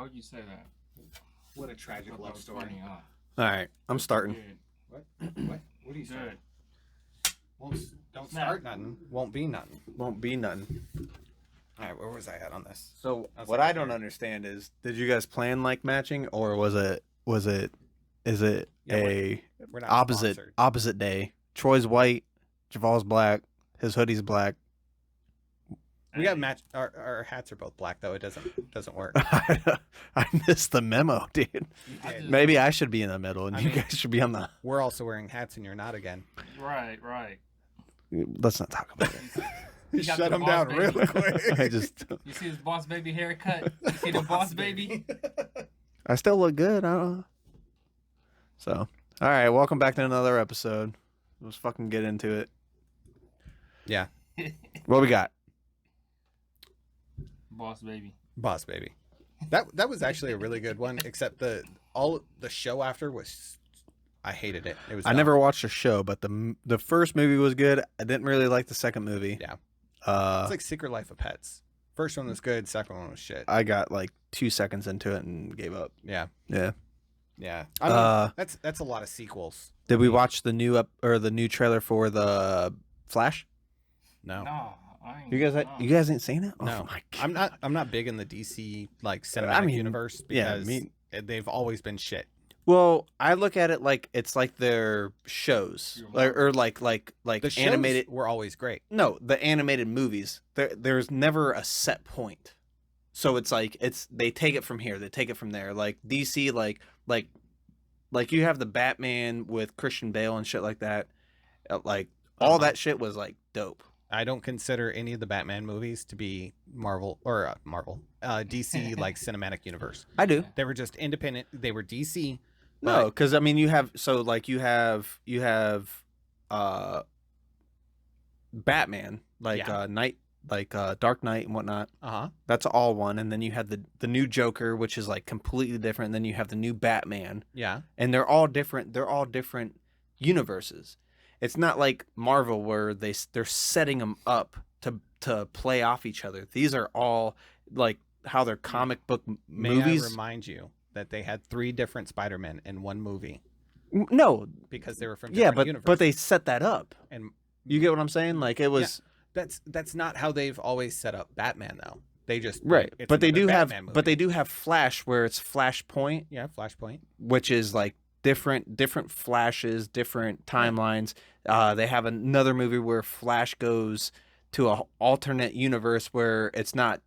would you say that? What a tragic love story. Funny, huh? All right, I'm starting. Good. What? What are you saying? Good. Don't start nothing. Won't be nothing. Won't be nothing. All right, where was I at on this? So I was what like, I don't understand is, did you guys plan like matching, or is it Yeah, a We're not sponsored. opposite day? Troy's white, Juval's black, his hoodie's black. We got match. Our hats are both black though. It doesn't work. I missed the memo, dude. You did. Maybe I should be in the middle, and I you mean- guys should be on the. We're also wearing hats, and you're not again. Right. Let's not talk about it. You got Shut the him boss down baby. real quick. I just. You see his boss baby haircut? You see the boss baby? I still look good. I don't know. So, all right, welcome back to another episode. Let's fucking get into it. Yeah, What we got? Boss baby. boss baby. That was actually a really good one. Except the show after was, I hated it. It was. I dumb. never watched the show, but the first movie was good. I didn't really like the second movie. Yeah. Uh, It's like Secret Life of Pets. First one was good. Second one was shit. I got like 2 seconds into it and gave up. Yeah. Yeah. Yeah. I mean, that's a lot of sequels. Did we watch the new trailer for the Flash? No. No, I ain't. You guys ain't seen it? No. Oh my God. I'm not big in the DC like cinematic universe yeah, because they've always been shit. Well, I look at it like it's like their shows, like The shows animated. were always great. No, the animated movies. There's never a set point, so it's like they take it from here, they take it from there. Like DC, like you have the Batman with Christian Bale and shit like that. Like all that shit was like dope. I don't consider any of the Batman movies to be DC like cinematic universe. I do. They were just independent. They were DC. No, because I mean you have Batman Dark Knight and whatnot. That's all one, and then you have the new Joker, which is like completely different. And then you have the new Batman. Yeah. And they're all different. They're all different universes. It's not like Marvel where they're setting them up to play off each other. These are all like how they're comic book movies. May I remind you that they had 3 different Spider-Men in one movie No, because they were from different universes. but they set that up. And You get what I'm saying? Like it was that's not how they've always set up Batman though. They just right, it's but they another do have Batman movie. but they do have Flash where it's Flashpoint, yeah, Flashpoint. which is like different flashes, different timelines. They have another movie where Flash goes to a alternate universe where it's not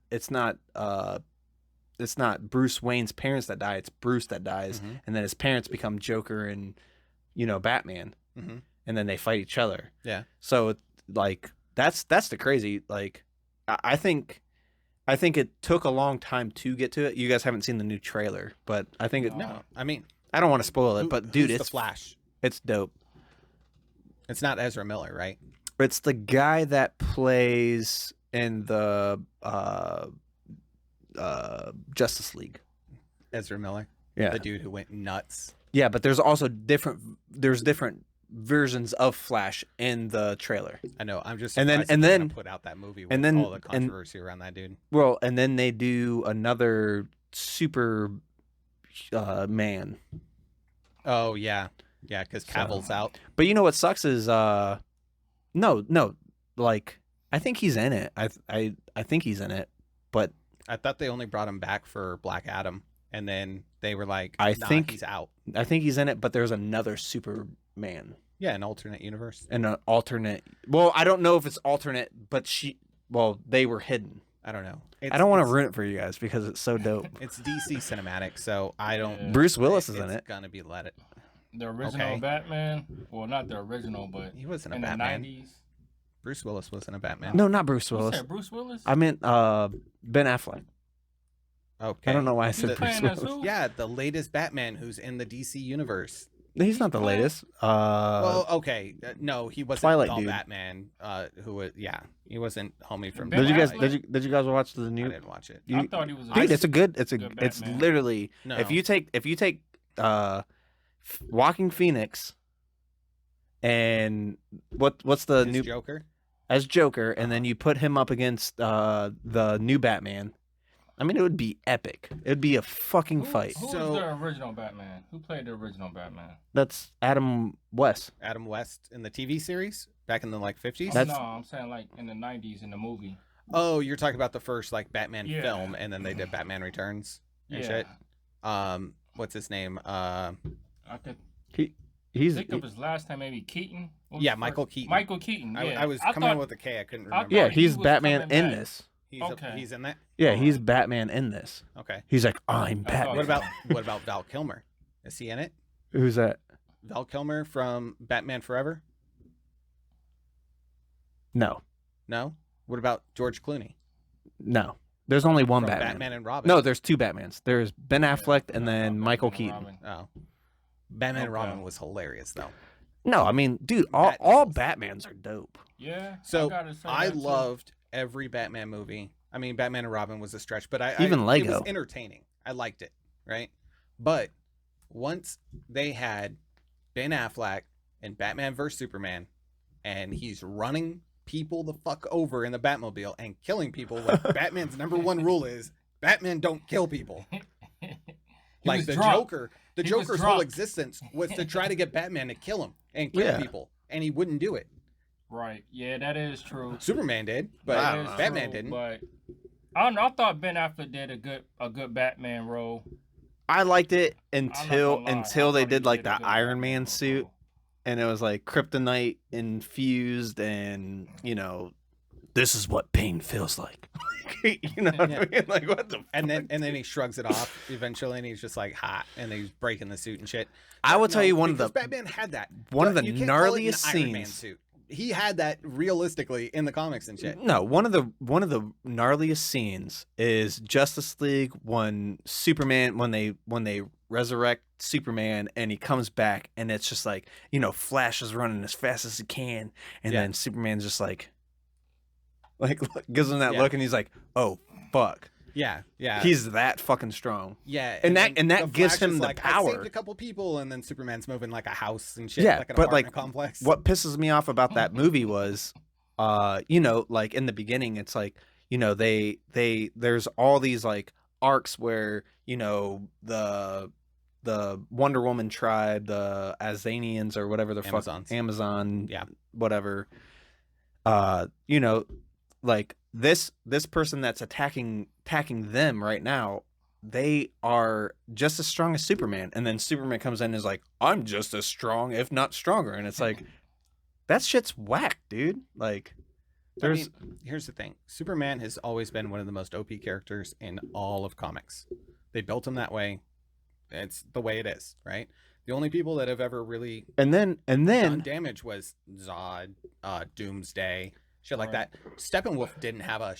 Bruce Wayne's parents that die, it's Bruce that dies, Mhm. and then his parents become Joker and Batman, Mhm. and then they fight each other. Yeah. So like that's the crazy. Like I think it took a long time to get to it. You guys haven't seen the new trailer, but I think it. No, I mean, I don't want to spoil it, but dude, who's it's the Flash. It's dope. It's not Ezra Miller, right? It's the guy that plays in the Justice League. Ezra Miller. Yeah. The dude who went nuts. Yeah, but there's also different versions of Flash in the trailer. I know. I'm just And then- surprised and they then- kinda put out that movie with and then- all the and- controversy around that dude. Well, and then they do another super man. Oh yeah, yeah, because Cavill's out. But you know what sucks is no, like I think he's in it. I think he's in it, but I thought they only brought him back for Black Adam, and then they were like, I nah, think- he's out. I think he's in it. But there's another Superman. Yeah, an alternate universe. And an alternate. Well, I don't know if it's alternate, but they were hidden. I don't know. I don't want to ruin it for you guys because it's so dope. It's DC cinematic, so I don't. Yeah. Bruce Willis is in it's it. Gonna be let it. The original Okay. Batman. Well, not the original, but He wasn't a in Batman. the 90s. Bruce Willis wasn't a Batman. No, not Bruce You Willis. said Bruce Willis? I meant Ben Affleck. Okay. I don't know why I He's said Bruce playing as Willis. who? Yeah, the latest Batman who's in the DC universe. He's not the playing- latest. Well, okay, no, he wasn't Twilight the dude. Batman. Who was? Yeah, he wasn't homie from. Ben did you guys Affleck? did you guys watch the I new? didn't watch it. I thought he was. Dude, it's good it's Batman. literally No. if you take Walking Phoenix and what's the His new Joker. as Joker, and then you put him up against the new Batman. I mean, it would be epic. It would be a fucking fight. Who So- was the original Batman? Who played the original Batman? That's Adam West. Adam West in the TV series back in the like 50s. That's- No, I'm saying like in the 90s in the movie. Oh, you're talking about the first like Batman Yeah. film, and then they did Batman Returns and Yeah. shit. What's his name? I could He's think of his last name, maybe Keaton. What was Yeah, the Michael first- Keaton. Michael Keaton. I, Yeah. I was coming in with a K. I couldn't remember. yeah, thought he he's was Batman coming in back. this. Okay. He's in that. Yeah, he's Batman in this. Okay. He's like, I'm I thought- Batman. What about Val Kilmer? Is he in it? Who's that? Val Kilmer from Batman Forever? No, No. What about George Clooney no. There's only one from Batman. and Robin? No, there's two Batmans. There's Ben Yeah, Affleck and then Batman Michael and Keaton. Robin. Oh, Batman and Okay. Robin was hilarious though. No, I mean, dude, all Batmans are dope. Yeah. So gotta say I that, too. loved every Batman movie. I mean, Batman and Robin was a stretch, but Even it Lego. was entertaining. I liked it, right? But once they had Ben Affleck in Batman vs Superman, and he's running people the fuck over in the Batmobile and killing people, like Batman's number one rule is Batman don't kill people. He Like was the drunk. Joker, the He was Joker's whole drunk. existence was to try to get Batman to kill him and kill Yeah. people, and he wouldn't do it. Right. Yeah, that is true. Superman did, but I That don't is know. Batman true, didn't. But I don't know. I thought Ben Affleck did a good Batman role. I liked it I'm not until gonna lie. until I they thought he did like a the good Iron Batman Man role. suit, and it was like kryptonite infused, and this is what pain feels like. You know what I mean? Like what the? And then he shrugs it off eventually, and he's just like hot, and he's breaking the suit and shit. I will tell you one because of the Batman had that. one of the You can't call it an gnarliest Iron Man scenes. suit. He had that realistically in the comics and shit. No, one of the gnarliest scenes is Justice League when Superman when they resurrect Superman and he comes back and it's just like, Flash is running as fast as he can and Yeah. then Superman's just like gives him that Yeah. look and he's like, "Oh fuck." Yeah, yeah, He's that fucking strong. yeah. and that- then and that the gives Flash him is the like, I power. saved a couple people, and then Superman's moving like a house and shit, Yeah, like an but, like, apartment complex. What pisses me off about that movie was like in the beginning it's like, there's all these like arcs where, the Wonder Woman tribe, the Azanians or whatever the Amazons. fuck Amazon, Yeah. whatever. Like this person that's attacking them right now, they are just as strong as Superman. And then Superman comes in and is like, I'm just as strong, if not stronger. And it's like, that shit's whack, dude. Like, there's I mean, here's the thing: Superman has always been one of the most OP characters in all of comics. They built him that way. It's the way it is, right? The only people that have ever really and then done damage was Zod, Doomsday, shit like Right. that. Steppenwolf didn't have a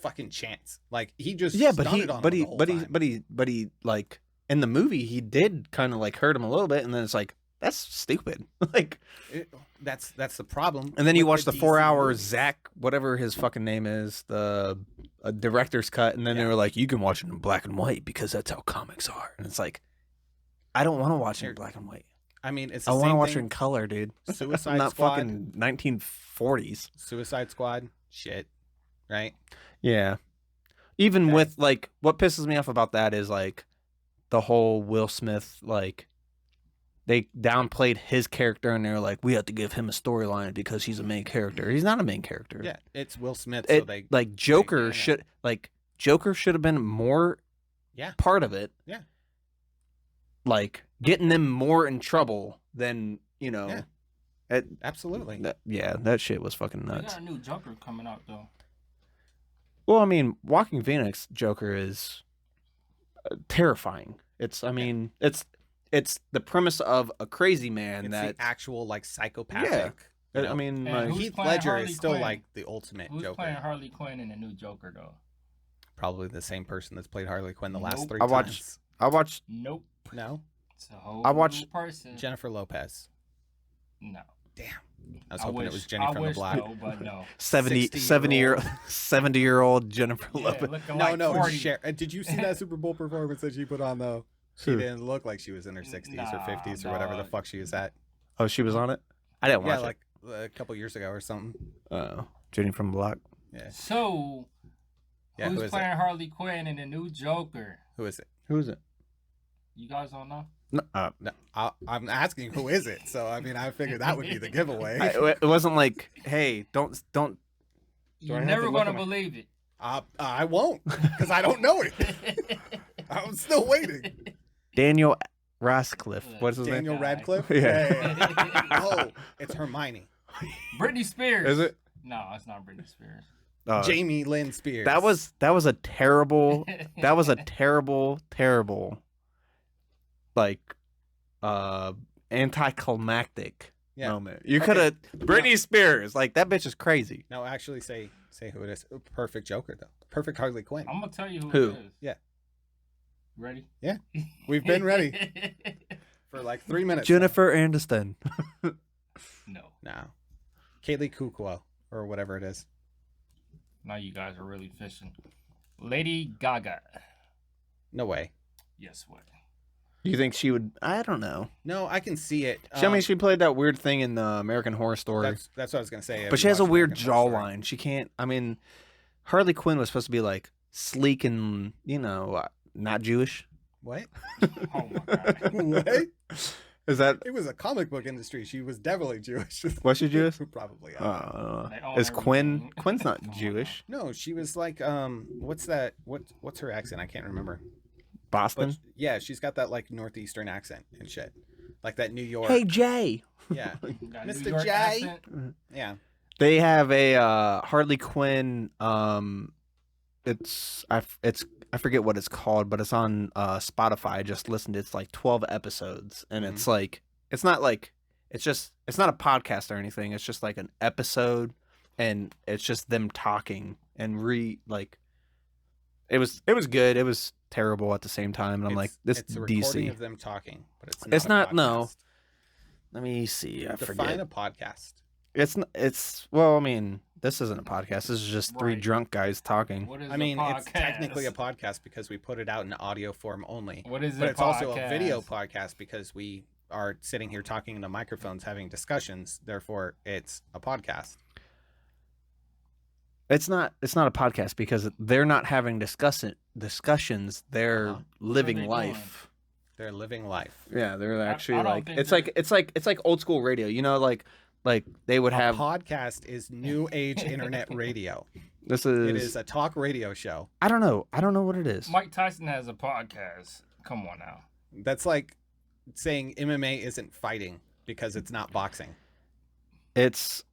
fucking chance. Like he just yeah, but he stunted on but him he the whole but he time. but he like in the movie he did kind of like hurt him a little bit, and then it's like, that's stupid. Like, That's the problem. and then you with watch the DC 4-hour movies. Zach whatever his fucking name is, the director's cut, and then they Yeah. were like, you can watch it in black and white because that's how comics are, and it's like, I don't want to watch it in Here, black and white. I mean, it's the I want to same watch it thing. in color, dude. Suicide Not Squad. fucking 1940s. Suicide Squad, shit, right? Yeah. Even Okay. with like, what pisses me off about that is like the whole Will Smith, like they downplayed his character and they're like, we have to give him a storyline because he's a main character. He's not a main character. Yeah, it's Will Smith. It, So they like Joker yeah. should have been more Yeah. part of it. Yeah. Like getting them more in trouble than, Yeah. absolutely. that shit was fucking They nuts. got a new Joker coming out though. Well, I mean, Walking Phoenix Joker is terrifying. It's the premise of a crazy man It's that the actual like psychopathic. you know? I mean, And like, who's Heath playing Ledger Harley is still Quinn? like the ultimate Who's Joker. playing Harley Quinn in the new Joker though? Probably the same person that's played Harley Quinn the last Nope. 3 I times. watched- I watched Nope. No, It's a whole I watched new person. Jennifer Lopez. No. Damn, I was hoping it was Jenny I from the wish Block. so, but no. 70-year-old Jennifer Yeah, Lopez. looking No, like no. 40. Did you see that Super Bowl performance that she put on though? She Who? didn't look like she was in her 60s or Nah, 50s or whatever the dog. fuck she was at. Oh, she was on it. I didn't Yeah, watch like a couple years ago or something. it. Jenny from the Block. Yeah. So, Yeah, Who's who is playing it? Harley Quinn in the new Joker? Who is it? Who is it? You guys don't know? No, No, I'm asking who is it. So I mean, I figured that would be the giveaway. it wasn't like, hey, don't. You're I have never to look gonna at my- believe it. I won't because I don't know it. I'm still waiting. Daniel Radcliffe. What's his Daniel name? Radcliffe. Yeah. Oh, it's Hermione. Britney Spears. Is it? No, it's not Britney Spears. Jamie Lynn Spears. That was a terrible. That was a terrible, like, anticlimactic moment. You could have Britney Spears. Like that bitch is crazy. No, actually, say who it is. Perfect Joker though. Perfect Harley Quinn. I'm gonna tell you Who? it is. Yeah. Ready? Yeah. We've been ready for like 3 minutes. Jennifer Aniston. No. No. Kaylee Cuoco or whatever it is. Now you guys are really fishing. Lady Gaga. No way. Yes, what? You think she would? I don't know. No, I can see it. I mean, she played that weird thing in the American Horror Story, That's what I was gonna say. but she has a weird jawline. She can't. I mean, Harley Quinn was supposed to be like sleek and not Jewish. What? Oh my god. What? Is that? It was a comic book industry. She was definitely Jewish. Was she Jewish? Probably. They own Is Quinn? everything. Quinn's not Come on Jewish. No, she was like what's that? What's her accent? I can't remember. Boston. But yeah, she's got that like northeastern accent and shit, like that New York. Hey Jay. Yeah, Got a New Mr. York J. accent. yeah. They have a Harley Quinn. It's I forget what it's called, but it's on Spotify. I just listened. It's like 12 episodes, and it's like it's not a podcast or anything. It's just like an episode, and it's just them talking and It was good. It was terrible at the same time, and I'm like, this it's a recording DC. of them talking, but it's It's not. not- no. Let me see. I Define forget. a podcast. It's well, I mean, this isn't a podcast. This is just three Right. drunk guys talking. What is I mean, a podcast? it's technically a podcast because we put it out in audio form only. What is But a it's also a podcast? video podcast because we are sitting here talking into microphones, having discussions. Therefore, it's a podcast. It's not a podcast because they're not having discussions. They're Uh-huh. living they life. They're living life. Yeah, they're actually I don't like think it's like old school radio. You know, like they would A have podcast is new age internet radio. this It is a talk radio show. I don't know what it is. Mike Tyson has a podcast. Come on now. That's like saying MMA isn't fighting because it's not boxing. It's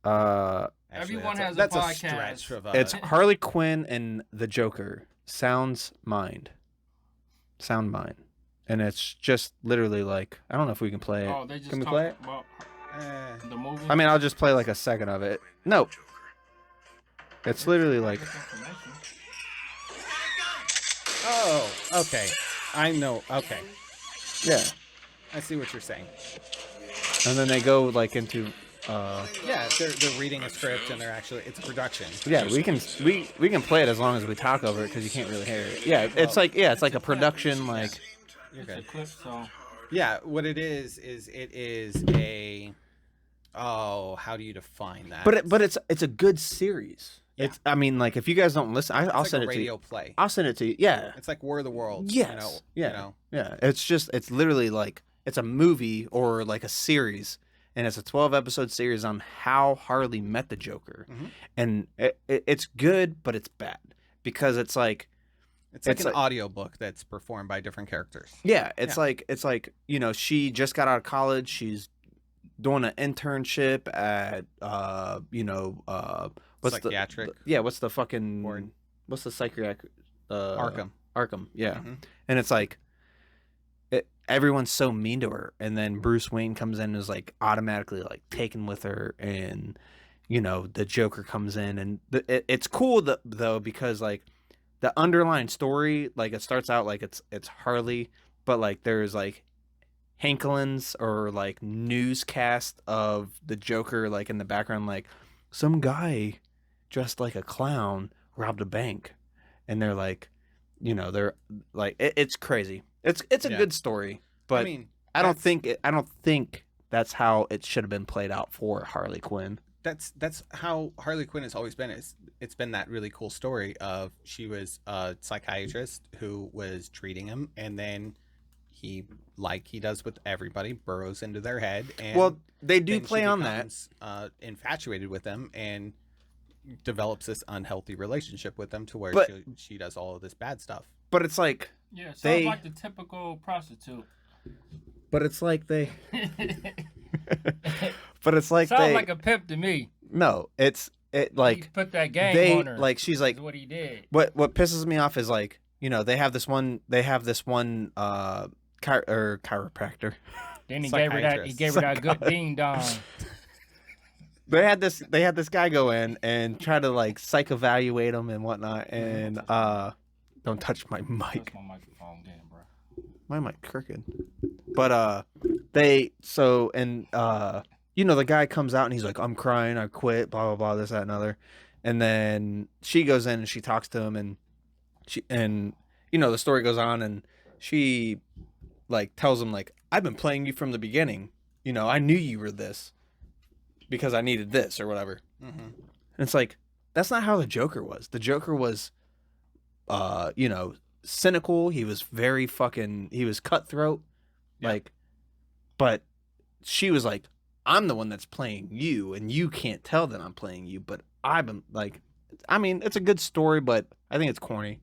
Everyone that's has a that's podcast. a stretch of it's Harley Quinn and the Joker. Sound Mind, and it's just literally like I don't know if we can play it. Oh, they just Can we talk play it? about eh. the movie. I mean, I'll just play like a second of it. No, it's literally like Oh, okay. I know. Okay, yeah, I see what you're saying. and then they go like into Yeah, they're reading a script and it's a production. yeah, we can play it as long as we talk over it because you can't really hear it. Yeah, it's like a production like You're It's a good. clip, so Yeah, what it is it is a. Oh, how do you define that? but it's a good series. Yeah. It's I mean like if you guys don't listen, I'll it's send like a it to radio you. play. I'll send it to you. Yeah. It's like War of the Worlds. Yes. You know, Yeah. You know. Yeah, it's literally like it's a movie or like a series, and it's a 12-episode series on how Harley met the Joker, Mhm. and it's good, but it's bad because it's like It's like It's an like- audiobook that's performed by different characters. it's like she just got out of college, she's doing an internship at what's Psychiatric. what's the fucking Ward. what's the psychiatric Arkham. yeah. Mhm. And it's like everyone's so mean to her, and then Bruce Wayne comes in and is like automatically like taken with her, and the Joker comes in, and it's cool though because like the underlying story, like it starts out like it's Harley, but like there's like hanklins or like newscast of the Joker like in the background, like some guy dressed like a clown robbed a bank, and they're like they're like it's crazy. It's a Yeah. good story, but I mean, I don't that's- think that's how it should have been played out for Harley Quinn. that's how Harley Quinn has always been. It's been that really cool story of she was a psychiatrist who was treating him, and then he, like he does with everybody, burrows into their head, and Well, they do then play she on that. becomes, infatuated with them and develops this unhealthy relationship with them to where But- she does all of this bad stuff. But it's like, Yeah, sounds They- like the typical prostitute. but it's like they, Sounds but it's like they, like a pimp to me. no, it He like put that game they, on her. like she's like, is what he did. what pisses me off is like, you know, they have this one chiropractor. Then he gave her that. He Psychiatrist. gave her that good ding dong. They had this guy go in and try to like psych evaluate him and whatnot, and don't touch my mic. That's my microphone game, bro. My mic crooked. But you know, the guy comes out and he's like, I'm crying, I quit, blah blah blah, this, that, and other. And then she goes in and she talks to him, and you know, the story goes on, and she like tells him like, I've been playing you from the beginning. You know, I knew you were this because I needed this or whatever. Mm-hmm. And it's like, that's not how the Joker was. The Joker was, you know, cynical. He was he was cutthroat. Yeah. Like, but she was like, I'm the one that's playing you, and you can't tell that I'm playing you, but I've been like, I mean, it's a good story, but I think it's corny.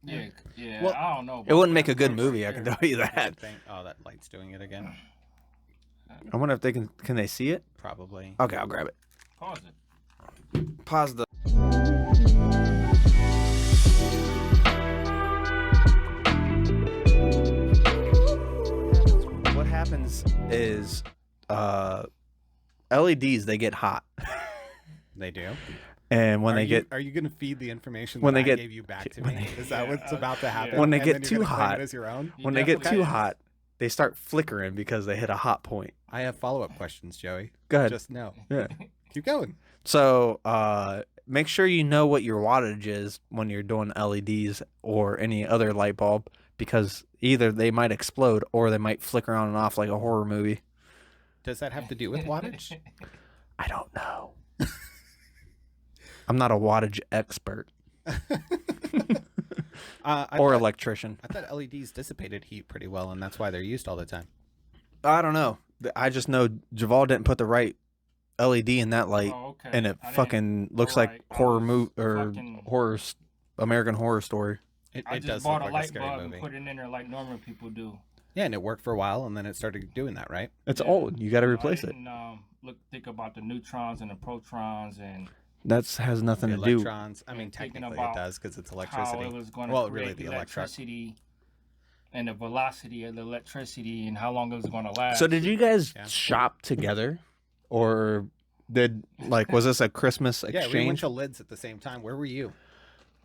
Yeah, yeah. Well, I don't know. It wouldn't make a good movie, I can tell you That's that. the thing. Oh, that light's doing it again. I wonder if they can they see it? Probably. Okay, I'll grab it. Pause it. Pause the. What happens is LEDs, they get hot. They do. And when Are you going to feed the information when that they I get- gave you back to when me? they- Is that what's about to happen? When they And get then you're too gonna claim hot- it as your own? He when they get definitely too is. hot, they start flickering because they hit a hot point. I have follow-up questions, Joey. Go ahead. Just no. Yeah. Keep going. So make sure you know what your wattage is when you're doing LEDs or any other light bulb, because either they might explode or they might flicker on and off like a horror movie. Does that have to do with wattage? I don't know. I'm not a wattage expert I or thought, electrician. I thought LEDs dissipated heat pretty well, and that's why they're used all the time. I don't know. I just know Juval didn't put the right LED in that light, Oh, okay. and it I didn't- fucking looks alright, like I horror was movie or fucking- American Horror Story. It I does just look bought a like a light scary bulb movie. and put it in there like normal people do. Yeah, and it worked for a while, and then it started doing that, right? It's Yeah. old. You got to I replace it. didn't, think about the neutrons and the protons and That has nothing The to do. electrons. I mean, and thinking technically it about does because it's how electricity. it was going to Well, create really, the electricity and the velocity of the electricity and how long it was going to last. So did you guys Yeah. shop together, or was this a Christmas Yeah, we went exchange? to Lids at the same time. Where were you?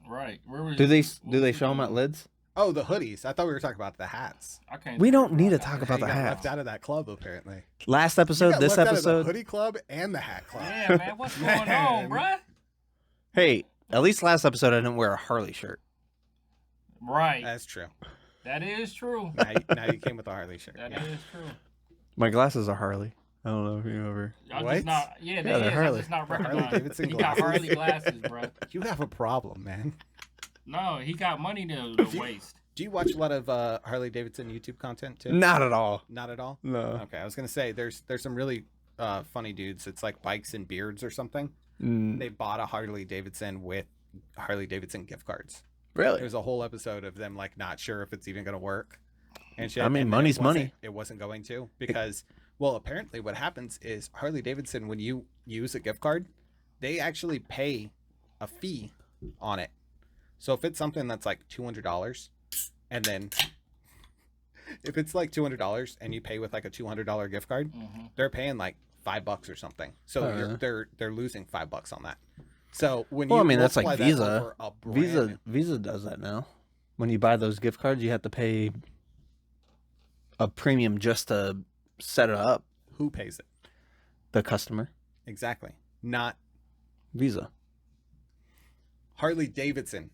Right? Where was Do they what was show them you at doing? Lids? Oh, the hoodies. I thought we were talking about the hats. I can't. We don't figure need to out talk that. about You the got hats. left out of that club, apparently. Last You episode, got this left out of the episode. hoodie club and the hat club. Yeah, man, what's going on, Man. bruh? Hey, at least last episode I didn't wear a Harley shirt. Right. That's true. That is true. Now you came with a Harley shirt. That Yeah. is true. My glasses are Harley. I don't know if you ever. Y'all What? just not. Yeah, Yeah, they they're is. Harley. I just not They're Harley recognize. Davidson He got glasses. Harley glasses, bro. You have a problem, man. No, he got money to waste. Do you watch a lot of Harley Davidson YouTube content too? Not at all. Not at all. No. Okay, I was gonna say there's some really funny dudes. It's like bikes and beards or something. Mm, They bought a Harley Davidson with Harley Davidson gift cards. really? There's a whole episode of them like not sure if it's even gonna work. And shit. I mean, and then money's it wasn't- money. It wasn't going to because, well, apparently what happens is Harley Davidson, when you use a gift card, they actually pay a fee on it. So if it's something that's like $200, and then if it's like $200 and you pay with like a $200 gift card, Hmm. they're paying like $5 or something. So Uh. they're losing $5 on that. So when Well, you I mean, that's like multiply that Visa. over a brand- Visa does that now. When you buy those gift cards, you have to pay a premium just to set it up. who pays it? The customer, Exactly. Not Visa. Harley Davidson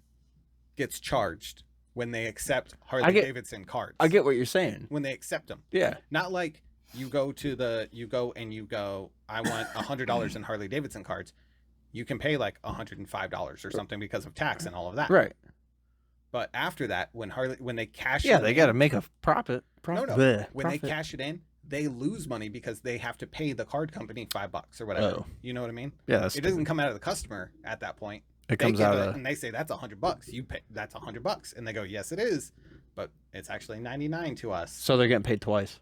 gets charged when they accept Harley I get- Davidson cards. I get what you're saying. when they accept them. Yeah. Not like you go and you go, I want $100 in Harley Davidson cards. You can pay like $105 or something because of tax and all of that. Right. But after that, when they cash Yeah, it they in, got to make a profit. No. Bleh, When profit. they cash it in, they lose money because they have to pay the card company $5 or whatever. Oh. You know what I mean? Yeah, that's It doesn't come out of the customer at that point. It They comes give out it, of. and they say that's $100. You pay that's $100, and they go, yes, it is, but it's actually 99 to us. So they're getting paid twice.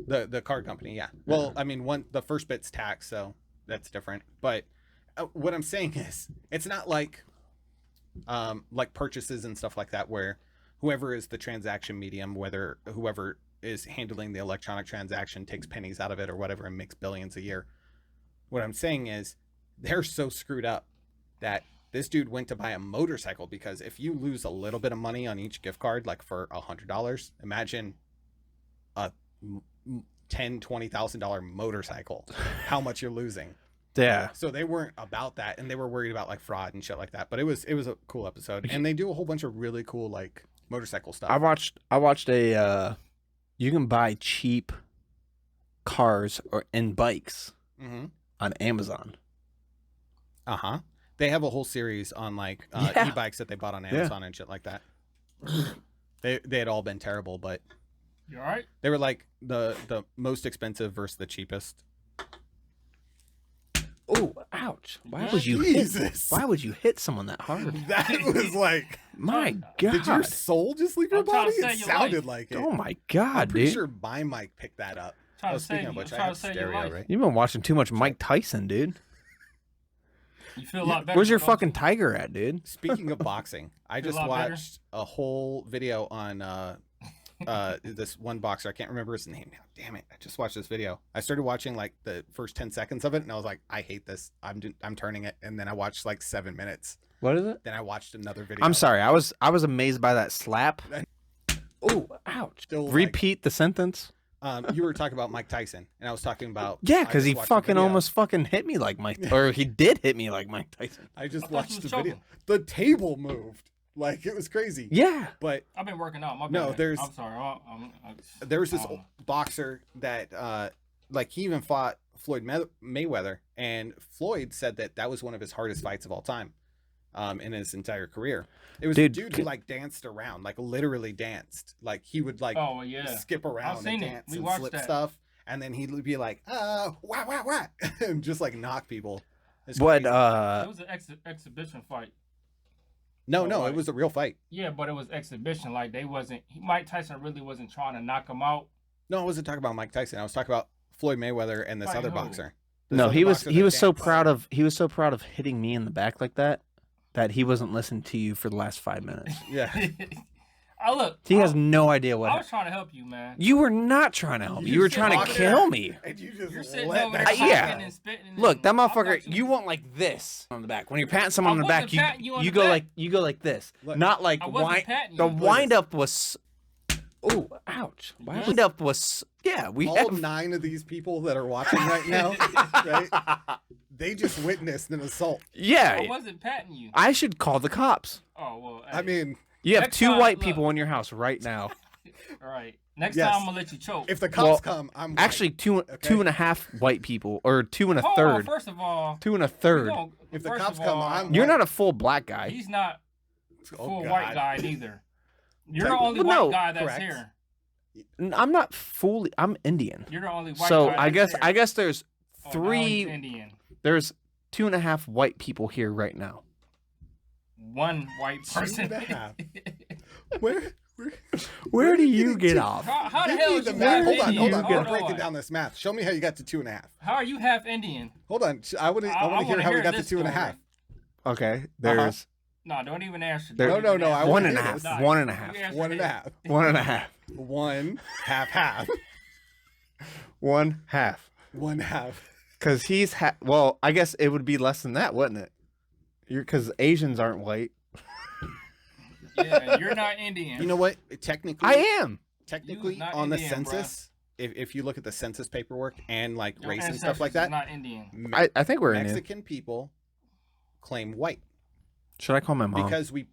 The card company, yeah. Well, I mean, the first bit's tax, so that's different. But what I'm saying is, it's not like purchases and stuff like that, where whoever is the transaction medium, whether whoever is handling the electronic transaction takes pennies out of it or whatever and makes billions a year. What I'm saying is, they're so screwed up that this dude went to buy a motorcycle, because if you lose a little bit of money on each gift card, like for $100, imagine a $10,000-$20,000 motorcycle, how much you're losing. Yeah. So they weren't about that, and they were worried about like fraud and shit like that. But it was a cool episode, and they do a whole bunch of really cool like motorcycle stuff. I watched a you can buy cheap cars and bikes on Amazon. They have a whole series on like Yeah. e-bikes that they bought on Amazon and shit like that. They had all been terrible, but You all right? they were like the most expensive versus the cheapest. Oh, ouch! Why Yeah. would you Jesus. Why would you hit someone that hard? That was like, My God! did your soul just leave your I'm trying body? to It save your sounded life. like it. Oh my I'm God, pretty dude! sure my mic picked that up. Trying Oh, to speaking save of you. which, I'm I trying have to save your stereo, life. right? You've been watching too much Mike Tyson, dude. You feel a lot better. Where's your don't fucking you? tiger at, dude? Speaking of boxing, I Feel a just lot better? watched a whole video on this one boxer. I can't remember his name now. Damn it! I just watched this video. I started watching like the first 10 seconds of it, and I was like, I hate this. I'm turning it. And then I watched like 7 minutes. What is it? Then I watched another video. I'm sorry. I was amazed by that slap. Oh, ouch! Still, like, Repeat the sentence. you were talking about Mike Tyson, and I was talking about Yeah, I because just he watched a fucking video. almost fucking hit me like Mike, or he did hit me like Mike Tyson. I just I thought watched you the was video. choking. The table moved, like it was crazy. Yeah. But I've been working out. My bad. No, there's- I'm sorry. there was this I don't know. boxer that like he even fought Floyd Mayweather, and Floyd said that was one of his hardest fights of all time in his entire career. It was a Dude, dude who like danced around, like literally danced, like he would like Oh yeah. skip around seen and it. dance We and watched flip that. stuff, and then he'd be like wah wah, and just like knock people. It's What? crazy. It was an exhibition fight. No, Oh, it was a real fight. Yeah, but it was exhibition. Like they wasn't. Mike Tyson really wasn't trying to knock him out. No, I wasn't talking about Mike Tyson. I was talking about Floyd Mayweather and this Fight other who? boxer. This No, other he was boxer he that was so danced. proud of hitting me in the back like that he wasn't listening to you for the last 5 minutes. Yeah. Oh look. He has no idea what. I was trying to help you, man. You were not trying to help me. You You were sit trying to over kill there. me. And you just You're sitting let over that there shit yeah. talking go. and spitting. And Look, that I thought motherfucker. you You was- want like this on the back. When you're patting someone I on the wasn't back, you patting you on you the go back. like this, Look, not like I wasn't wind. patting The you. wind up was. Oh, ouch! You Wind good? up was. Yeah, we All have. 9 of these people that are watching right now, right? They just witnessed an assault. Yeah, I wasn't patting you. I should call the cops. Oh well. I mean, You have Next 2 time, white look. people in your house right now. all right. Next Yes. time I'm gonna let you choke. if the cops Well, come, I'm white. Actually, two and a half white people, or 2 and a Hold on, third. first of all, 2 and a we third. gonna- If the first cops of come, all, I'm You're white. not a full black guy. He's not Oh, full God. white guy neither. You're the Well, only no, white guy that's correct. here. I'm not fully. I'm Indian. You're the only white So guy. I that's guess here. there's Oh, now 3. he's Indian. There's 2 and a half white people here right now. One white person. 2 and a half. Where? Where do are you getting get to? off? How the Give hell me is the you math. half Hold on, Indian? hold on. I'm Hold breaking on. down this math. Show me how you got to 2 and a half. How are you half Indian? Hold on. I want to hear wanna how we hear got to this 2 and a story. half. Okay, there's No, don't even answer. There- Don't No, even no, I answer. one wanna and a hear half. this. Nah, One and a you half. answer 1 and a this. half. 1 and a half. 1 half. 1 half. 1 half. Because he's well, I guess it would be less than that, wouldn't it? Because Asians aren't white. Yeah, you're not Indian. You know what? Technically, I am. technically not on the Indian, bruh. census, if you look at the census paperwork and like Your race and stuff like ancestors is that, Not Indian. I think we're Indian. Mexican people claim white Should I call my mom? because we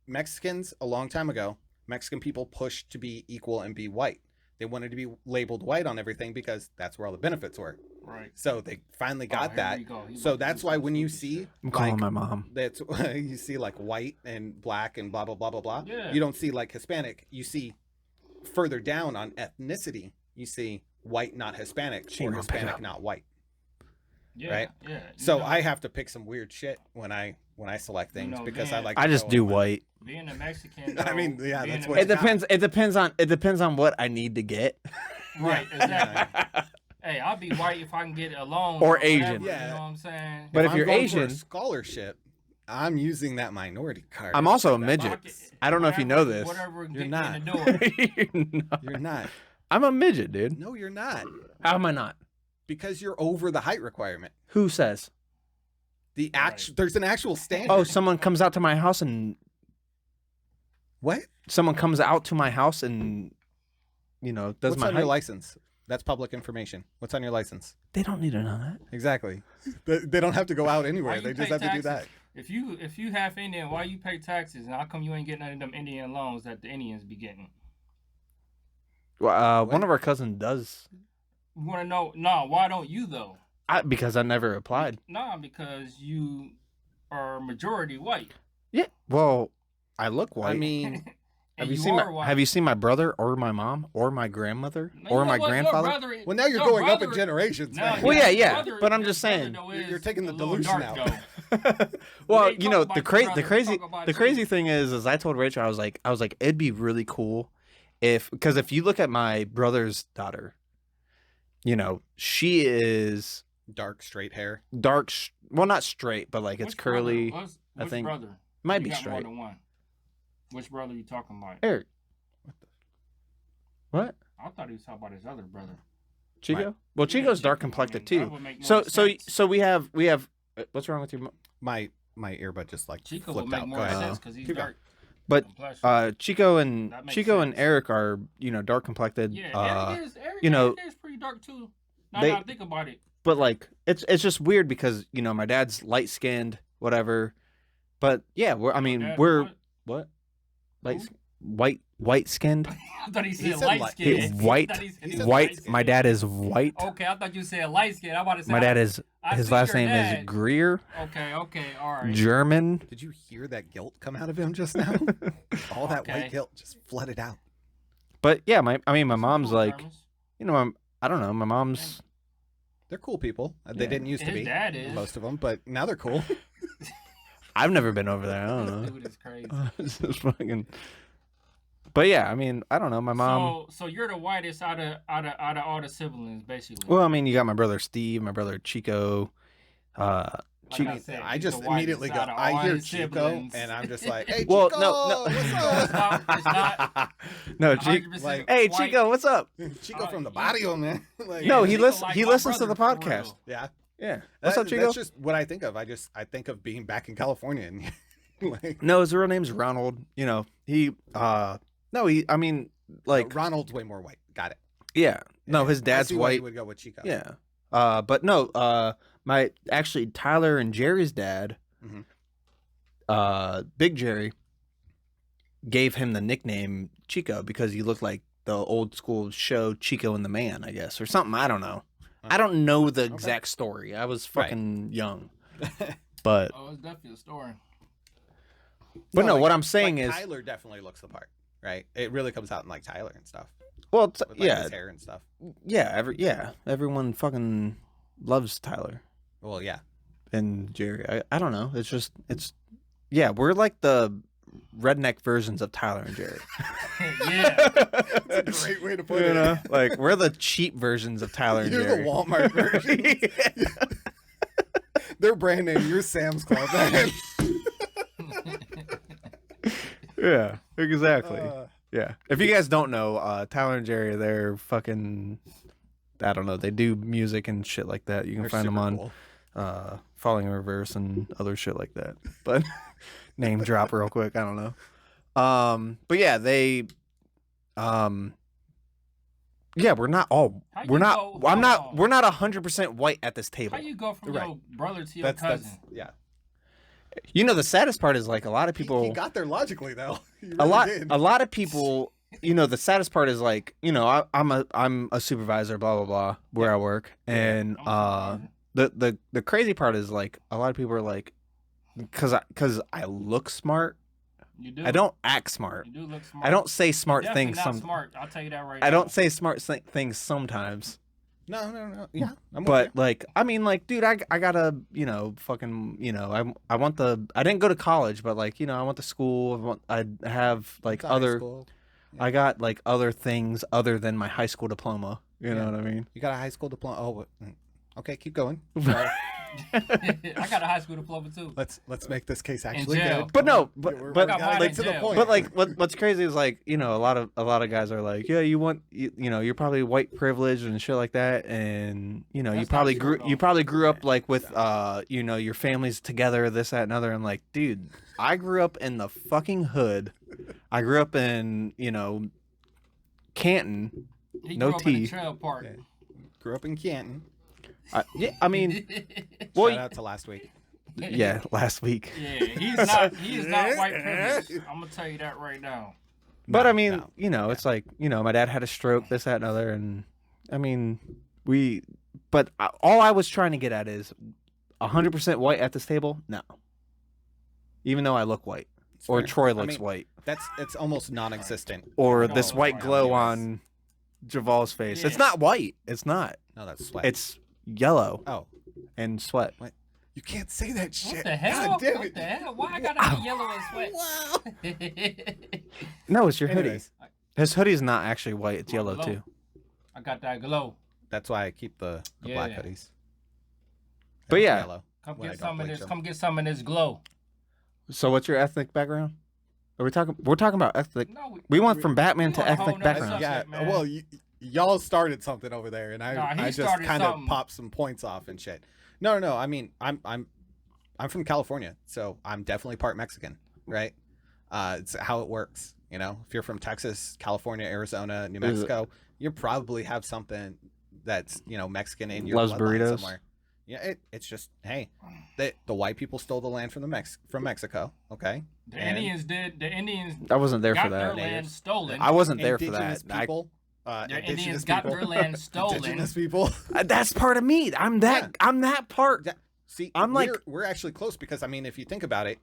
Mexicans a long time ago, Mexican people pushed to be equal and be white. They wanted to be labeled white on everything because that's where all the benefits were. Right. So they finally got that. He So about to that's do why some when you stupid see shit. I'm calling like, my mom. that's you see like white and black and blah blah blah blah blah. Yeah. You don't see like Hispanic. You see further down on ethnicity, you see white not Hispanic She or ain't gonna pick it Hispanic up. not white. Yeah, Right? Yeah. So I have to pick some weird shit when I select things know, because man, I just do white. being a Mexican. I mean, though, yeah, being that's a what It Mexican- depends. It depends on what I need to get. Right. Exactly. Hey, I'll be white if I can get a loan Or whatever, Asian. You know what I'm saying? But if I'm you're going for a Asian- scholarship, I'm using that minority card. I'm also a That midget. pocket- I don't know if you know this. Whatever You're get not. in the door. You're not. You're not. I'm a midget, dude. No, you're not. How am I not? Because you're over the height requirement. Who says? The actual there's an actual standard. Oh, someone comes out to my house and what? someone comes out to my house and does What's my on height. your license? That's public information. What's on your license? They don't need to know that. Exactly. They don't have to go out Why anywhere. you They just pay have to do that. taxes? If you half Indian, why you pay taxes? And how come you ain't getting none of them Indian loans that the Indians be getting? Well, What? one of our cousins does. You want to know? No, why don't you though? Because I never applied. Nah, because you are majority white. Yeah. Well, I look white. I mean, And have you seen are my white. Have you seen my brother or my mom or my grandmother No, or you know my what? Your grandfather? brother- well, now you're your going up in brother- generations. No, man. Well, your yeah, brother- but I'm your just brother, saying. though, You're is taking the a little dilution dark, out. though. Well, ain't talking the about your brother, the crazy we talk about the you. crazy thing is I told Rachel I was like it'd be really cool because if you look at my brother's daughter, she is Dark straight hair. dark, well, not straight, but like it's Which brother? curly. Which think- brother? Might You be got more straight. than one. Which brother you talking about? Eric. What? I thought he was talking about his other brother. Chico? Right. Well, Yeah, Chico's Chico, dark I mean, complected that too. would make more So sense. we have what's wrong with your My earbud just like Chico would flipped make out. Go more ahead. sense because he's Keep going. dark. But complexion. Chico and That makes Chico and sense. Eric are dark complected. Yeah, Eric you know, is pretty dark too. Now they- that I think about it. but like it's just weird because my dad's light skinned, whatever. But yeah, we're Dad, what? Who? White skinned. I thought he said, He said light light- skin. He- white- I thought he said he he said was White. light-skinned. My dad is white. Okay, I thought you said light skin. I'm about to say My dad is I his see last your name dad. is Greer, Okay, all right. German. Did you hear that guilt come out of him just now? All that Okay. white guilt just flooded out. But yeah, my mom's Cool like, terms. I don't know, my mom's They're cool people. They Yeah. didn't used to His be. dad is. Most of them, but now they're cool. I've never been over there. I don't know. Dude is crazy. It's just fucking. But yeah, I mean, I don't know. My mom. So you're the whitest out of all the siblings, basically. Well, I mean, you got my brother Steve, my brother Chico. Like I said, I he's just the whitest immediately go. out of I all hear his Chico, siblings. and I'm just like, "Hey, Well, Chico, no. what's up?" It's not No, Chico. 100% like, Hey, white. Chico, what's up? Chico from the barrio, man. Like, No, Yeah, he Chico listens. like he my listens to the brother, for podcast. real. yeah. Yeah. What's up, Chico? That's just what I think of. I think of being back in California, and like, No, his real name's Ronald. He. No, he. I mean, like, Ronald's way more white. Got it. yeah. No, his I dad's see why you white. would go with Chico. Yeah. But no. Actually Tyler and Jerry's dad, Mhm. Big Jerry, gave him the nickname Chico because he looked like the old school show Chico and the Man, I guess, or something. I don't know. I don't know the exact story. I was Right. fucking young. But Oh, it's definitely a story. no, like- what I'm saying like is, Tyler definitely looks the part, right? It really comes out in like Tyler and stuff. well, With, like, yeah, his hair and stuff. everyone fucking loves Tyler Well, yeah. and Jerry. I don't know. Yeah, we're like the redneck versions of Tyler and Jerry. Yeah. That's a great way to put it. Like we're the cheap versions of Tyler and You're Jerry. the Walmart version. Their brand name, you're Sam's Club. Yeah, exactly. Uh, Yeah. If you guys don't know, Tyler and Jerry, they're fucking. I don't know. They do music and shit like that. You can they're find them super on cool. Falling in Reverse and other shit like that. But name drop real quick. I don't know. But yeah, they. Yeah, we're not all. How We're you not. go- I'm not. hold on. We're not 100% white at this table. How you go from Right. your brother to your That's cousin? yeah. You know, the saddest part is like a lot of people. He got there logically though. He a really lot. did. A lot of people the saddest part is like, I'm a supervisor, blah blah blah, where I work, and the crazy part is like a lot of people are like, because I look smart. You do. I don't act smart. You do look smart. I don't say smart Definitely things. not smart. I'll tell you that right now. I don't say smart things sometimes. No. Yeah, But like, I mean, like, dude, I gotta, fucking, I want I didn't go to college, but like, I went to school. I have like I got like other things other than my high school diploma. You know what I mean? You got a high school diploma. Oh, okay, keep going. I got a high school diploma too. Let's make this case actually jail. good. But no, We're but like to the point. But like, what's crazy is like, a lot of guys are like, yeah, you're probably white privileged and shit like that, and you That's probably not true, grew you probably grew up like with your families together, this, that, and other. And like, dude, I grew up in the fucking hood. I grew up in Canton. He No grew up in T. a trailer park. Okay. Grew up in Canton. I mean, Shout out to last week. yeah, last week. Yeah, he is not white privileged. I'm gonna tell you that right now. But I mean, it's like, my dad had a stroke, this, that, and other, and I mean, but all I was trying to get at is 100% white at this table. No, even though I look white, or fair. Troy looks white, It's almost non-existent. or No, this white no, glow no. on Juval's face. Yeah. It's not white. It's not. No, that's sweat. It's yellow oh, and sweat. you can't say that shit. What the hell? God damn What it. the hell? Why I gotta be yellow and sweat? No, it's your hoodie. Anyways, His hoodie's not actually white. It's yellow glow. too. I got that glow. that's why I keep the black Yeah. hoodies. But And yeah. yellow. Come when I get don't some of bleach this. them. Come get some of this glow. So what's your ethnic background? Are we talking? We're talking about ethnic. No, We went from Batman to on a whole ethnic nother background. subject. Yeah, man. well, y'all started something over there, and Nah, he I just started kind of something. popped some points off and shit. No. I mean, I'm from California, so I'm definitely part Mexican, right? It's how it works. If you're from Texas, California, Arizona, New Is it- Mexico, you probably have something that's Mexican in your Loves bloodline burritos? somewhere. Yeah, it's just hey, the white people stole the land from from Mexico. Okay, The Indians did. The Indians I wasn't there got for their that. land stolen. I wasn't there for indigenous that. people. Their Indigenous Indians got people. their land stolen. Indigenous people. That's part of me. I'm that part. Yeah. See, I'm like- we're actually close because I mean, if you think about it,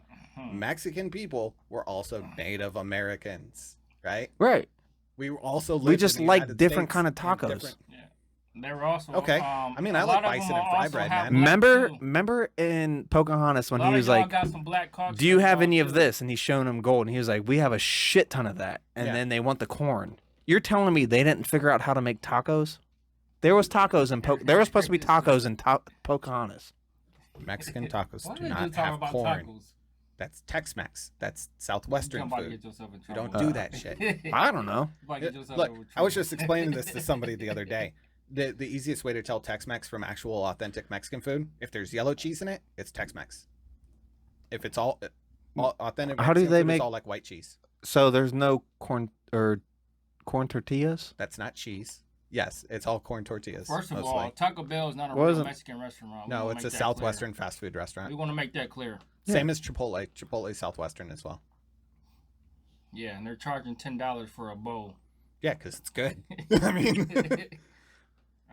Mexican people were also Native Americans, right? Right. We also lived We just in the like United different States kind of and tacos. different- They were also Okay. I mean, I a like lot of bison them and fry also bread, have man. black Remember too. in Pocahontas when A lot he of was y'all like, got some black cock "Do you stuff have on any of too. this?" And he's showing him gold, and he was like, "We have a shit ton of that." And Yeah. then they want the corn. You're telling me they didn't figure out how to make tacos? There was tacos in there was supposed to be tacos in Pocahontas. Mexican tacos Why do did you not talk have about corn. tacos? That's Tex-Mex. That's Southwestern You about to food. get yourself in We trouble. don't do that shit. I don't know. You about to get yourself Look, in I was trouble. just explaining this to somebody the other day. The easiest way to tell Tex-Mex from actual authentic Mexican food, if there's yellow cheese in it, it's Tex-Mex. If it's all authentic How do Mexican they food, make- it's all like white cheese. So there's no corn tortillas? That's not cheese. Yes, it's all corn tortillas. First of mostly. all, Taco Bell is not a What real is it? Mexican restaurant. We No, wanna it's make a that clear. Southwestern fast food We restaurant. want to make that clear. Same as Chipotle. Chipotle Southwestern as well. Yeah, and they're charging $10 for a bowl. Yeah, because it's good. I mean,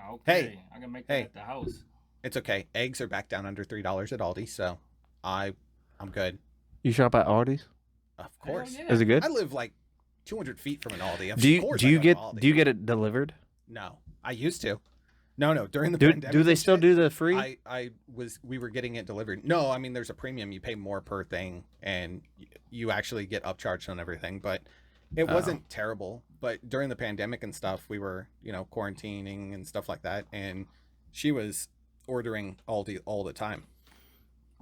Okay, Hey, I can make that hey. at the house. it's okay. Eggs are back down under $3 at Aldi, so I'm good. You shop at Aldi's? Of Hell course. yeah. Is it good? I live like 200 feet from an Aldi. Of Do you course do I you go to get Aldi. do you get it delivered? No, I used to. No. During the Do pandemic, do they and still shit, do the free? we were getting it delivered. No, I mean there's a premium. You pay more per thing, and you actually get upcharged on everything. But it wasn't terrible. But during the pandemic and stuff, we were quarantining and stuff like that, and she was ordering Aldi all the time.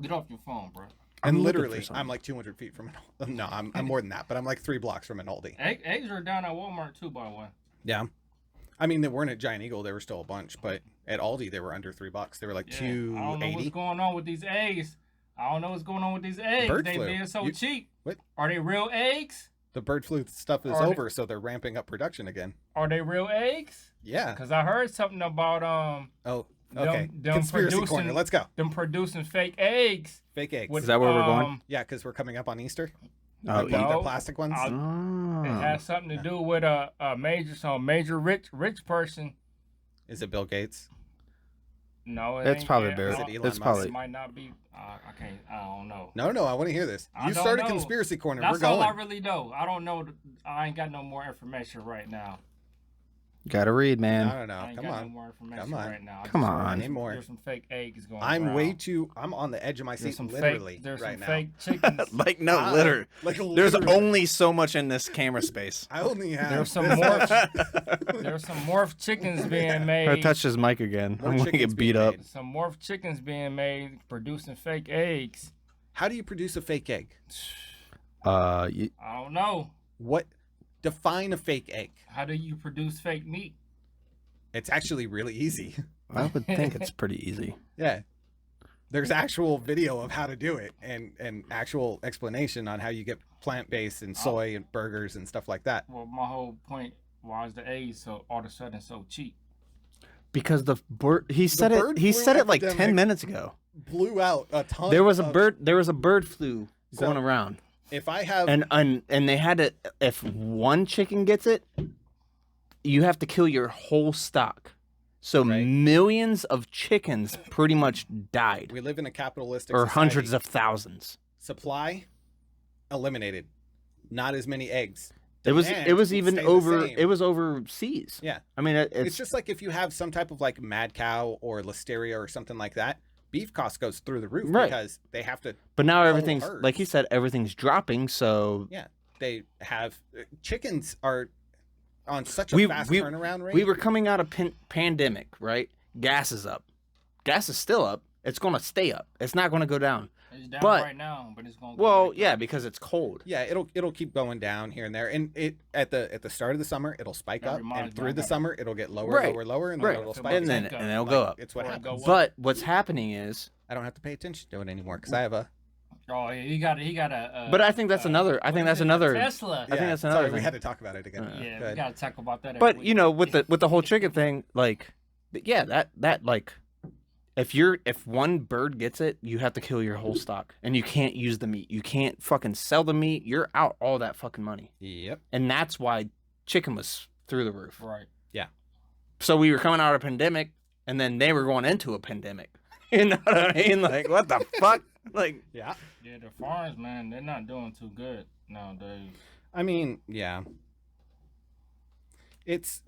Get off your phone, bro. I'm And looking for literally, something. I'm like 200 feet from an Aldi. No, I'm more than that, but I'm like 3 blocks from an Aldi. Eggs are down at Walmart too, by the way. Yeah. I mean, they weren't at Giant Eagle. There were still a bunch, but at Aldi, they were under $3. They were like Yeah, I don't know what's 280. going on with these eggs. I don't know what's going on with these eggs. Bird They flu. being so You- cheap. What? Are they real eggs? The bird flu stuff is Are they- over, so they're ramping up production again. Are they real eggs? Yeah. Because I heard something about Oh, Them- okay. them Conspiracy producing- corner. Let's go. them producing fake eggs. Fake eggs. With, Is that where we're going? Yeah, because we're coming up on Easter. Oh, Like the no. plastic ones. It Oh. has something to do with a major rich person. Is it Bill Gates? No, it It's ain't. probably Yeah, Barry. Is it I don't- Elon It's Musk? probably. It might not be. I can't. I don't know. No, I want to hear this. I You don't started know. conspiracy corner. That's We're all I going. really know. I don't know. I ain't got no more information right now. Gotta read, man. No. I ain't Come got no on. more information Come on. right now. I Come just heard on. Need more. There's some fake eggs going I'm around. way too. I'm on the edge of my There's seat, some literally, fake. There's right some now. fake chickens. Like no, literally. Like There's literally. only so much in this camera space. I only have. There's some this more. much. There's some morph chickens being I made. touched his mic again. More I'm gonna chickens get beat being up. made. Some morph chickens being made, producing fake eggs. How do you produce a fake egg? I don't know. What? Define a fake egg. How do you produce fake meat? It's actually really easy. I would think it's pretty easy. Yeah. There's actual video of how to do it and actual explanation on how you get plant-based and soy and burgers and stuff like that. Well, my whole point, why is the eggs so all of a sudden so cheap? Because the bird, he said it. bird He flu said it like 10 epidemic minutes ago. Blew out a ton. There was a of- bird. There was a bird flu going So- around, If I have and they had to. If one chicken gets it, you have to kill your whole stock. So Right. millions of chickens pretty much died, we live in a capitalistic or society. hundreds of thousands. Supply eliminated. Not as many eggs. It was Demand even stayed the over. same. It was overseas. Yeah. I mean, It's it's just like if you have some type of like mad cow or listeria or something like that, beef cost goes through the roof Right. because they have to. but now whole everything's like he herds. said, everything's dropping. So Yeah, they have chickens are on such a We- fast we- turnaround rate. we were coming out of pandemic, right? Gas is up. Gas is still up. It's going to stay up. It's not going to go down. It's down But- right now, but it's going to Well, yeah, because it's cold. Yeah, it'll keep going down here and there, and it at the start of the summer it'll spike That up, reminds and me, through I the got- summer it'll get lower, Right. lower, and then Right. it'll And spike. And again. then it'll Like, go up. It's what Or it happens. go up. But what's happening is, I don't have to pay attention to it anymore because I have a. Oh, yeah, he got a. but I think that's another. I what think is that's it, a another. Tesla. I think that's sorry, another we thing. had to talk about it again. Yeah, Go we ahead. gotta talk about that. But every you week. know, with the whole chicken thing, like, yeah, that like, if one bird gets it, you have to kill your whole stock, and you can't use the meat. You can't fucking sell the meat. You're out all that fucking money, Yep. and that's why chicken was through the roof. Right. So we were coming out of a pandemic, and then they were going into a pandemic. You know what I mean? Like, what the fuck? Like, Yeah. Yeah, the farms, man, they're not doing too good nowadays. I mean, yeah. It's.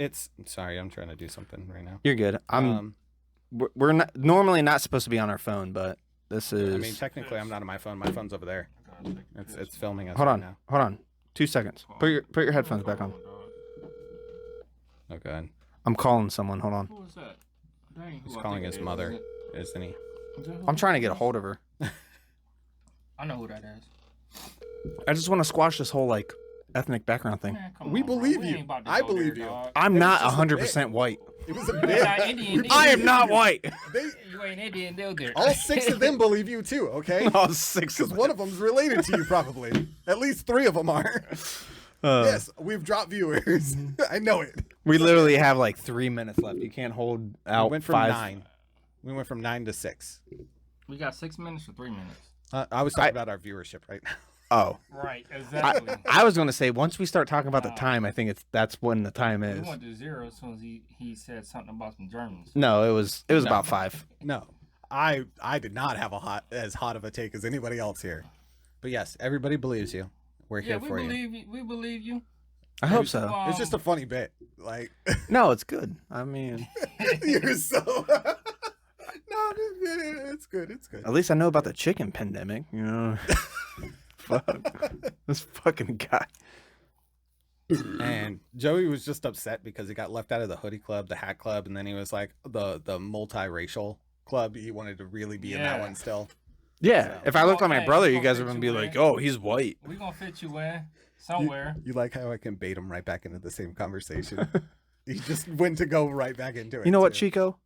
Sorry, I'm trying to do something right now. you're good. We're not normally not supposed to be on our phone, but this is. I mean, technically, I'm not on my phone. My phone's over there. I gotta take a piss. It's filming us hold right on, now. hold on. 2 seconds. Put your headphones back on. Oh, God. I'm calling someone. Hold on. Who is that? Dang, who He's I calling think his it is. mother, isn't he? Is that who I'm it trying to is? get a hold of her. I know who that is. I just want to squash this whole like ethnic background thing. Man, come We on, bro. believe We you. ain't about to I go there, believe you. dog. I'm It was not just a 100% white. It was a You're bit. not Indian. I am not white. They, You ain't Indian, there. all 6 of them believe you too. Okay. All 6 Because of one of them's related to you, probably. At least 3 of them are. Yes, we've dropped viewers. I know it. We literally have like 3 minutes left. You can't hold out We went from 5. 9. We went from 9 to 6. We got 6 minutes or 3 minutes. I was talking about our viewership right now. Oh, Right, exactly. I was going to say once we start talking about the time, I think that's when the time We is. went to 0 as soon as he said something about some Germans. No, it was about 5. No, I did not have as hot of a take as anybody else here. But yes, everybody believes you. We're Yeah, here we for you. believe you. We believe you. I hope so. It's just a funny bit. Like, No, it's good. I mean, you're so. No, it's good. It's good. at least I know about the chicken pandemic, you know. Fuck. This fucking guy. And Joey was just upset because he got left out of the hoodie club, the hat club, and then he was like the multiracial club. He wanted to really be in that Yeah. one still. Yeah, So- if I looked like my Hey, brother, we you gonna guys are fit going to you be in. like, oh, he's white. We gonna fit you in somewhere. You like how I can bait him right back into the same conversation? He just went to go right back into it. You know what, too. Chico?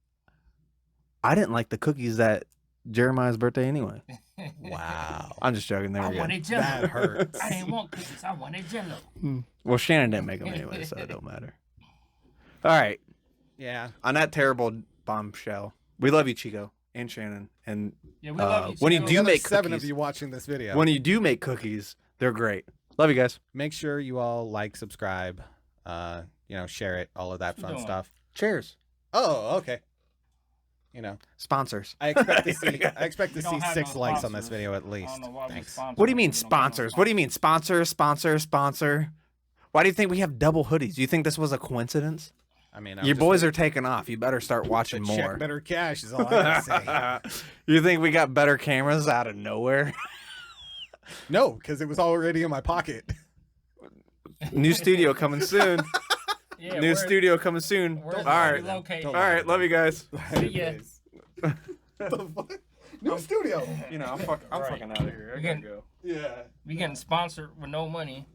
I didn't like the cookies at Jeremiah's birthday anyway. Wow. I'm just joking. There I we go. wanted jello. That hurts. I didn't want cookies. I wanted jello. Well, Shannon didn't make them anyway, so it don't matter. All right. Yeah. On that terrible bombshell, we love you, Chico and Shannon. And Yeah, we love you. when you Chico. do The other make 7 of cookies- you watching this video. when you do make cookies, they're great. Love you guys. Make sure you all like, subscribe, share it, all of that What you fun doing? stuff. Cheers. Oh, okay. Sponsors. I expect to see We don't have 6 no likes on this sponsors. video at I least. don't know why we Thanks. sponsor What do you them. mean We don't got no sponsors? What do you mean sponsor? Why do you think we have double hoodies? Do you think this was a coincidence? I mean, Your boys are taking off. You better start watching check more. better cash is all I gotta say. You think we got better cameras out of nowhere? No, because it was already in my pocket. New studio coming soon. Yeah, New where- studio coming soon. where's All it right. located? All right. Love you guys. See ya. The fuck? New studio. I'm Right. fucking out of here. I gotta go. Yeah. We getting sponsored with no money.